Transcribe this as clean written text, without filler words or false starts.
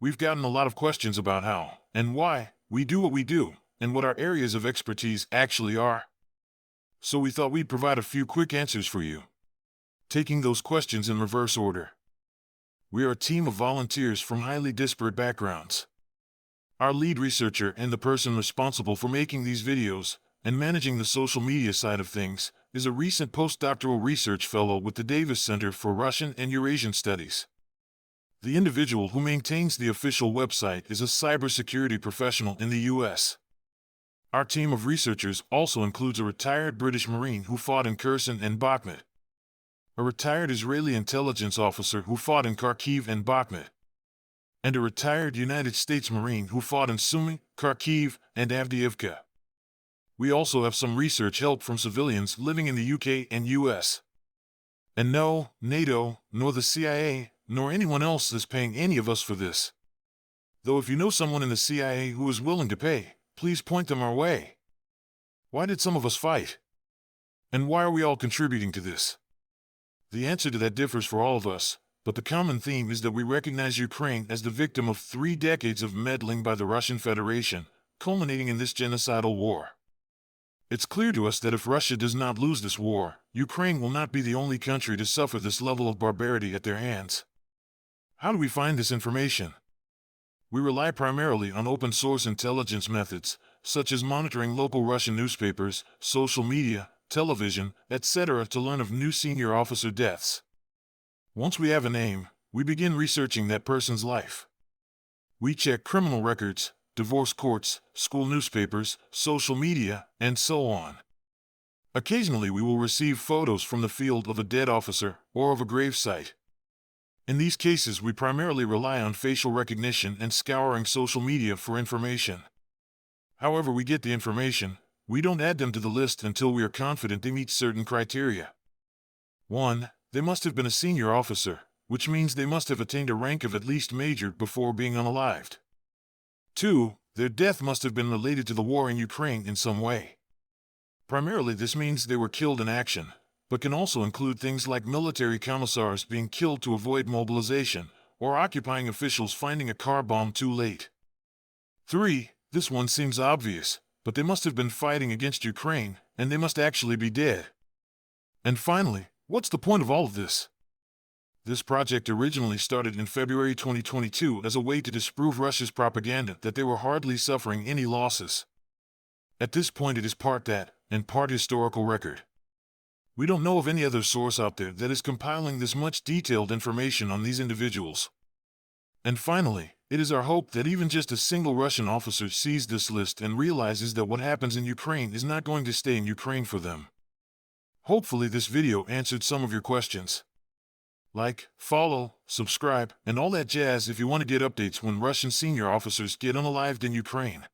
We've gotten a lot of questions about how and why we do what we do, and what our areas of expertise actually are. So we thought we'd provide a few quick answers for you. Taking those questions in reverse order. We are a team of volunteers from highly disparate backgrounds. Our lead researcher and the person responsible for making these videos and managing the social media side of things is a recent postdoctoral research fellow with the Davis Center for Russian and Eurasian Studies. The individual who maintains the official website is a cybersecurity professional in the U.S. Our team of researchers also includes a retired British Marine who fought in Kherson and Bakhmut, a retired Israeli intelligence officer who fought in Kharkiv and Bakhmut, and a retired United States Marine who fought in Sumy, Kharkiv, and Avdiivka. We also have some research help from civilians living in the UK and US. And no, NATO, nor the CIA, nor anyone else is paying any of us for this. Though if you know someone in the CIA who is willing to pay, please point them our way. Why did some of us fight? And why are we all contributing to this? The answer to that differs for all of us, but the common theme is that we recognize Ukraine as the victim of 3 decades of meddling by the Russian Federation, culminating in this genocidal war. It's clear to us that if Russia does not lose this war, Ukraine will not be the only country to suffer this level of barbarity at their hands. How do we find this information? We rely primarily on open-source intelligence methods, such as monitoring local Russian newspapers, social media, television, etc. to learn of new senior officer deaths. Once we have a name, we begin researching that person's life. We check criminal records, divorce courts, school newspapers, social media, and so on. Occasionally we will receive photos from the field of a dead officer or of a gravesite. In these cases we primarily rely on facial recognition and scouring social media for information. However we get the information, we don't add them to the list until we are confident they meet certain criteria. 1. They must have been a senior officer, which means they must have attained a rank of at least major before being unalived. 2. Their death must have been related to the war in Ukraine in some way. Primarily this means they were killed in action, but can also include things like military commissars being killed to avoid mobilization, or occupying officials finding a car bomb too late. 3. This one seems obvious, but they must have been fighting against Ukraine, and they must actually be dead. And finally, what's the point of all of this? This project originally started in February 2022 as a way to disprove Russia's propaganda that they were hardly suffering any losses. At this point it is part that, and part historical record. We don't know of any other source out there that is compiling this much detailed information on these individuals. And finally, it is our hope that even just a single Russian officer sees this list and realizes that what happens in Ukraine is not going to stay in Ukraine for them. Hopefully this video answered some of your questions. Like, follow, subscribe, and all that jazz if you want to get updates when Russian senior officers get unalived in Ukraine.